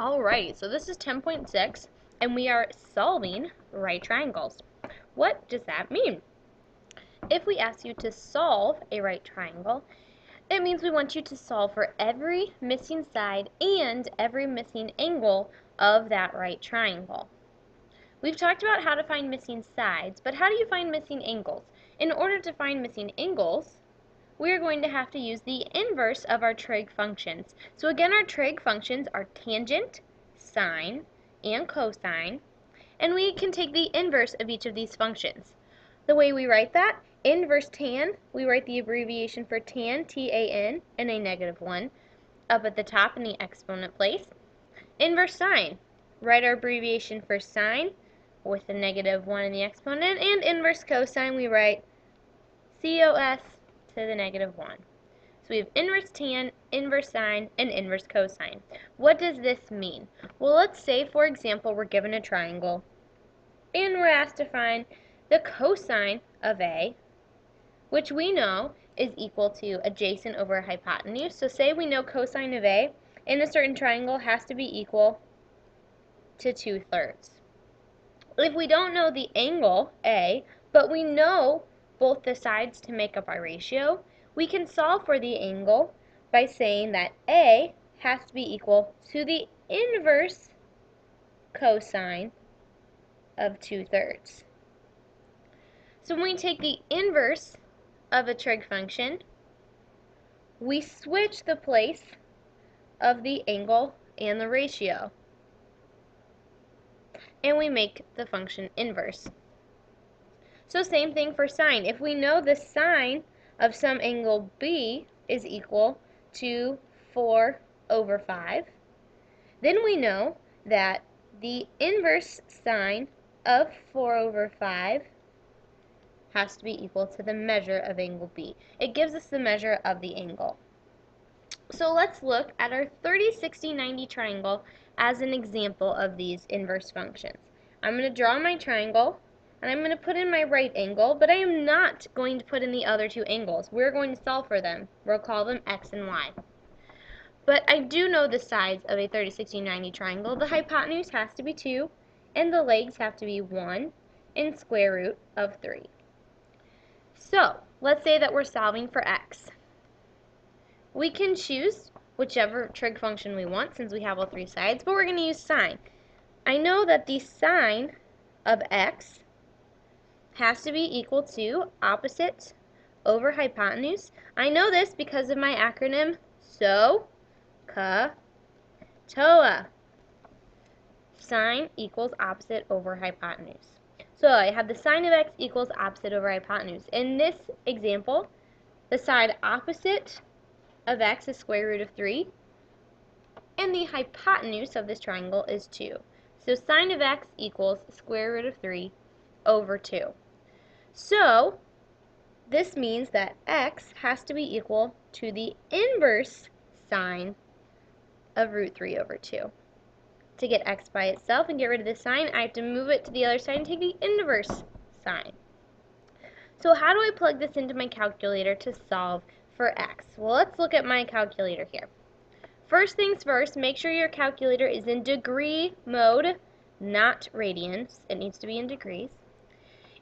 Alright, so this is 10.6, and we are solving right triangles. What does that mean? If we ask you to solve a right triangle, it means we want you to solve for every missing side and every missing angle of that right triangle. We've talked about how to find missing sides, but how do you find missing angles? In order to find missing angles, we are going to have to use the inverse of our trig functions. So again, our trig functions are tangent, sine, and cosine, and we can take the inverse of each of these functions. The way we write that, inverse tan, we write the abbreviation for tan, T-A-N, and a -1 up at the top in the exponent place. Inverse sine, write our abbreviation for sine with a -1 in the exponent, and inverse cosine, we write COS to the -1. So we have inverse tan, inverse sine, and inverse cosine. What does this mean? Well, let's say, for example, we're given a triangle, and we're asked to find the cosine of A, which we know is equal to adjacent over hypotenuse. So say we know cosine of A in a certain triangle has to be equal to 2/3. If we don't know the angle A, but we know both the sides to make up our ratio, we can solve for the angle by saying that A has to be equal to the inverse cosine of 2/3. So when we take the inverse of a trig function, we switch the place of the angle and the ratio, and we make the function inverse. So same thing for sine. If we know the sine of some angle B is equal to 4/5, then we know that the inverse sine of 4/5 has to be equal to the measure of angle B. It gives us the measure of the angle. So let's look at our 30, 60, 90 triangle as an example of these inverse functions. I'm going to draw my triangle, and I'm going to put in my right angle, but I am not going to put in the other two angles. We're going to solve for them. We'll call them x and y. But I do know the sides of a 30, 60, 90 triangle. The hypotenuse has to be 2, and the legs have to be 1 and square root of 3. So let's say that we're solving for x. We can choose whichever trig function we want since we have all three sides, but we're going to use sine. I know that the sine of x has to be equal to opposite over hypotenuse. I know this because of my acronym SOHCAHTOA. Sine equals opposite over hypotenuse. So I have the sine of x equals opposite over hypotenuse. In this example, the side opposite of x is square root of 3, and the hypotenuse of this triangle is 2. So sine of x equals square root of 3 over 2. So this means that x has to be equal to the inverse sine of root 3 over 2. To get x by itself and get rid of the sine, I have to move it to the other side and take the inverse sine. So how do I plug this into my calculator to solve for x? Well, let's look at my calculator here. First things first, make sure your calculator is in degree mode, not radians. It needs to be in degrees.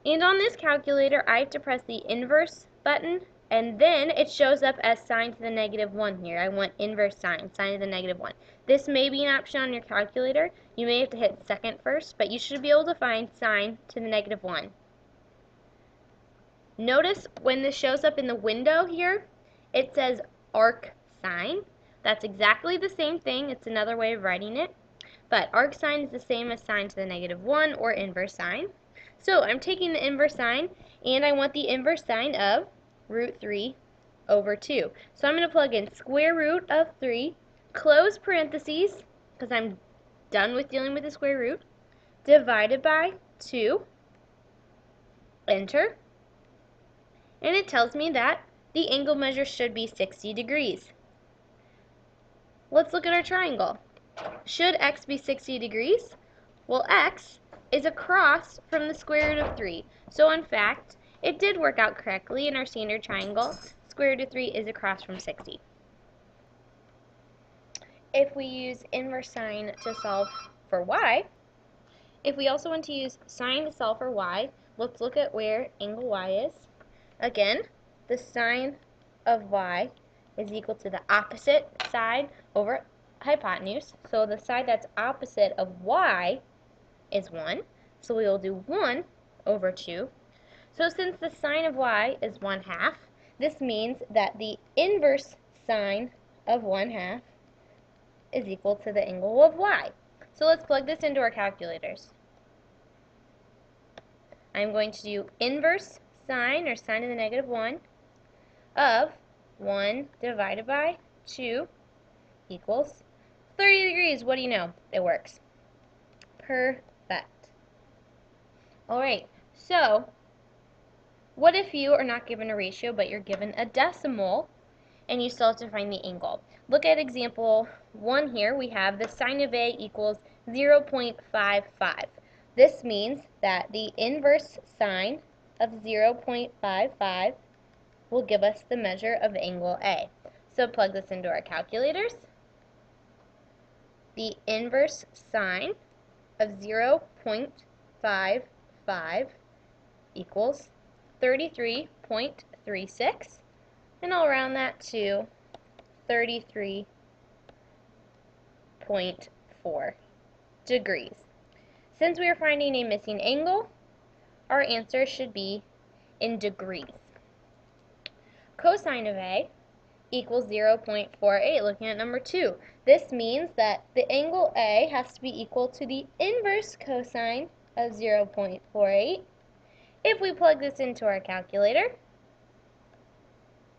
And on this calculator, I have to press the inverse button, and then it shows up as sine to the -1 here. I want inverse sine, sine to the -1. This may be an option on your calculator. You may have to hit second first, but you should be able to find sine to the -1. Notice when this shows up in the window here, it says arc sine. That's exactly the same thing. It's another way of writing it. But arc sine is the same as sine to the -1 or inverse sine. So I'm taking the inverse sine, and I want the inverse sine of root 3 over 2. So I'm going to plug in square root of 3, close parentheses, because I'm done with dealing with the square root, divided by 2, enter, and it tells me that the angle measure should be 60 degrees. Let's look at our triangle. Should x be 60 degrees? Well, x is across from the square root of 3. So in fact, it did work out correctly in our standard triangle. Square root of 3 is across from 60. if we use inverse sine to solve for y, if we also want to use sine to solve for y, let's look at where angle y is. Again, the sine of y is equal to the opposite side over hypotenuse. So the side that's opposite of y is 1. So we will do 1 over 2. So since the sine of y is 1/2, this means that the inverse sine of 1/2 is equal to the angle of y. So let's plug this into our calculators. I'm going to do inverse sine, or sine to the negative 1, of 1 divided by 2 equals 30 degrees. What do you know? It works. Perfect. Alright, so what if you are not given a ratio, but you're given a decimal, and you still have to find the angle? Look at example 1 here. We have the sine of A equals 0.55. This means that the inverse sine of 0.55 will give us the measure of angle A. So plug this into our calculators. The inverse sine of 0.55 equals 33.36, and I'll round that to 33.4 degrees. Since we are finding a missing angle, our answer should be in degrees. Cosine of A equals 0.48. Looking at number 2, this means that the angle A has to be equal to the inverse cosine of 0.48. If we plug this into our calculator,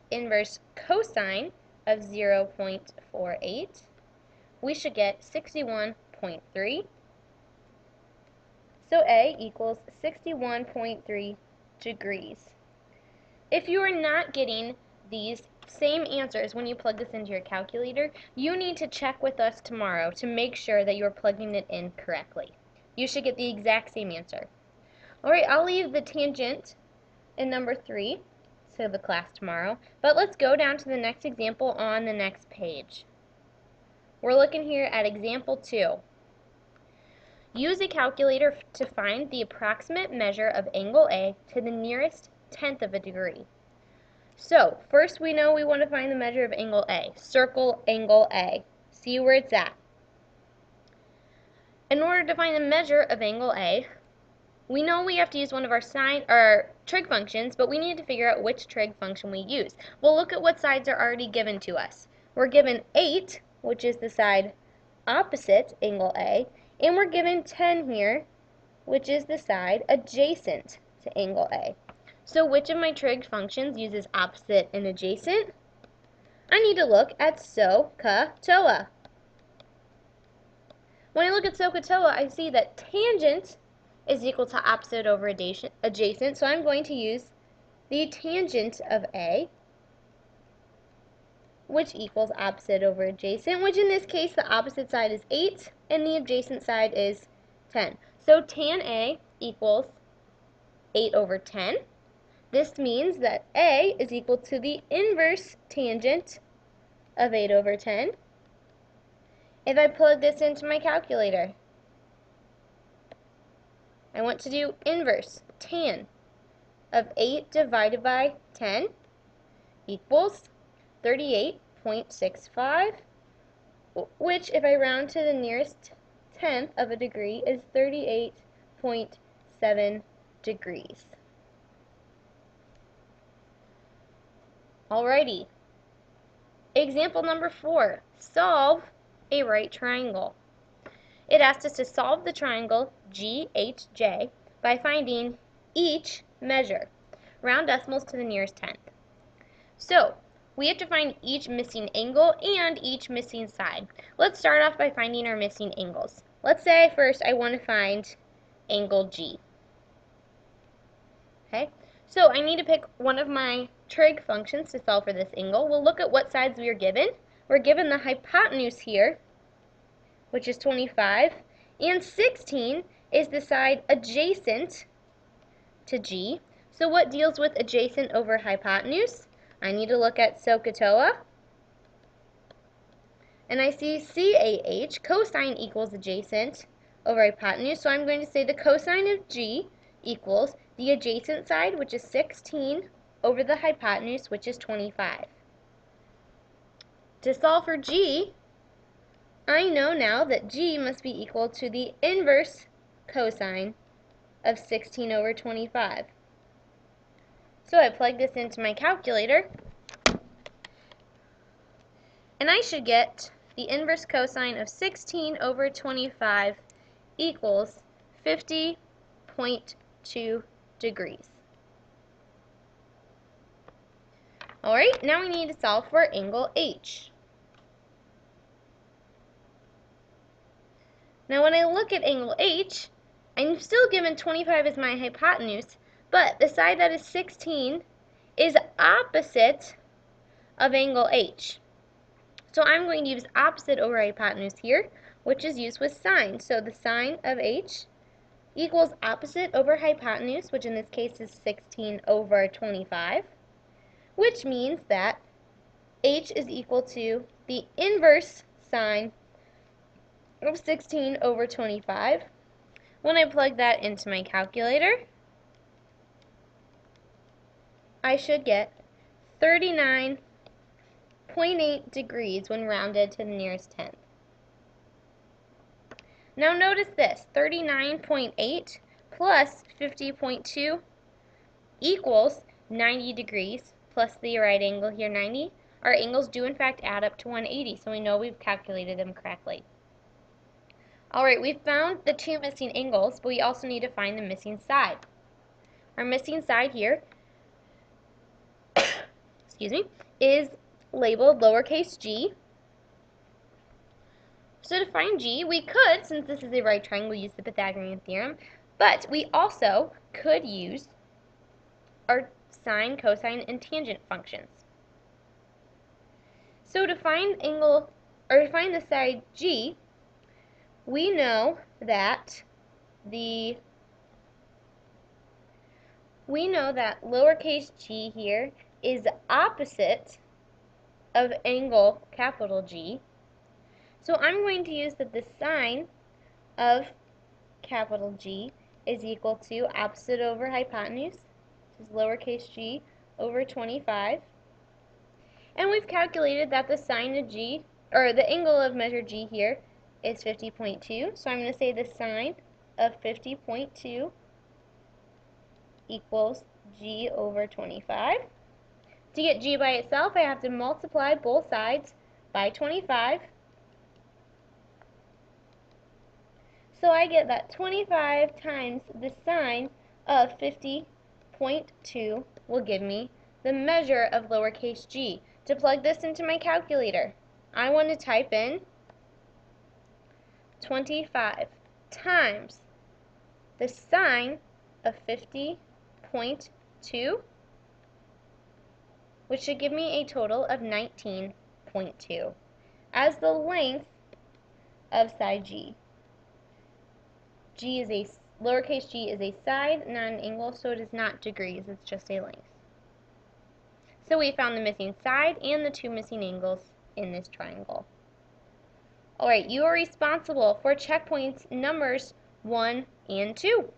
inverse cosine of 0.48, we should get 61.3. So A equals 61.3 degrees. If you are not getting these same answers when you plug this into your calculator, you need to check with us tomorrow to make sure that you are plugging it in correctly. You should get the exact same answer. Alright, I'll leave the tangent in number 3 to the class tomorrow, but let's go down to the next example on the next page. We're looking here at example 2. Use a calculator to find the approximate measure of angle A to the nearest tenth of a degree. So, first we know we want to find the measure of angle A. Circle angle A. See where it's at. In order to find the measure of angle A, we know we have to use one of our trig functions, but we need to figure out which trig function we use. We'll look at what sides are already given to us. We're given 8, which is the side opposite angle A, and we're given 10 here, which is the side adjacent to angle A. So which of my trig functions uses opposite and adjacent? I need to look at SOHCAHTOA. When I look at SOHCAHTOA, I see that tangent is equal to opposite over adjacent, so I'm going to use the tangent of A, which equals opposite over adjacent, which in this case the opposite side is 8 and the adjacent side is 10. So tan A equals 8 over 10. This means that A is equal to the inverse tangent of 8 over 10. If I plug this into my calculator, I want to do inverse tan of 8 divided by 10 equals 38.65, which if I round to the nearest tenth of a degree is 38.7 degrees. Alrighty. Example number 4. Solve a right triangle. It asked us to solve the triangle GHJ by finding each measure. Round decimals to the nearest tenth. So, we have to find each missing angle and each missing side. Let's start off by finding our missing angles. Let's say first I want to find angle G. Okay, so I need to pick one of my trig functions to solve for this angle. We'll look at what sides we are given. We're given the hypotenuse here, which is 25, and 16 is the side adjacent to G. So what deals with adjacent over hypotenuse? I need to look at SOHCAHTOA. and I see CAH, cosine equals adjacent over hypotenuse, so I'm going to say the cosine of G equals the adjacent side, which is 16, over the hypotenuse, which is 25. To solve for G, I know now that G must be equal to the inverse cosine of 16 over 25. So I plug this into my calculator, and I should get the inverse cosine of 16 over 25 equals 50.2 degrees. Alright, now we need to solve for angle H. Now when I look at angle H, I'm still given 25 as my hypotenuse, but the side that is 16 is opposite of angle H. So I'm going to use opposite over hypotenuse here, which is used with sine. So the sine of H equals opposite over hypotenuse, which in this case is 16 over 25, which means that H is equal to the inverse sine of 16 over 25. When I plug that into my calculator, I should get 39.8 degrees when rounded to the nearest tenth. Now notice this, 39.8 plus 50.2 equals 90 degrees plus the right angle here, 90. Our angles do in fact add up to 180, so we know we've calculated them correctly. Alright, we've found the two missing angles, but we also need to find the missing side. Our missing side here excuse me, is labeled lowercase g. So to find g, we could, since this is a right triangle, use the Pythagorean theorem, but we also could use our sine, cosine, and tangent functions. So to find angle, or to find the side g, we know that lowercase g here is opposite of angle capital G. So I'm going to use that the sine of capital G is equal to opposite over hypotenuse, which is lowercase g over 25. And we've calculated that the sine of G, or the angle of measure G here, is 50.2. So I'm going to say the sine of 50.2 equals G over 25. To get G by itself, I have to multiply both sides by 25. So I get that 25 times the sine of 50.2 will give me the measure of lowercase g. To plug this into my calculator, I want to type in 25 times the sine of 50.2, which should give me a total of 19.2 as the length of side G. Lowercase g is a side, not an angle, so it is not degrees, it's just a length. So we found the missing side and the two missing angles in this triangle. Alright, you are responsible for checkpoints numbers 1 and 2.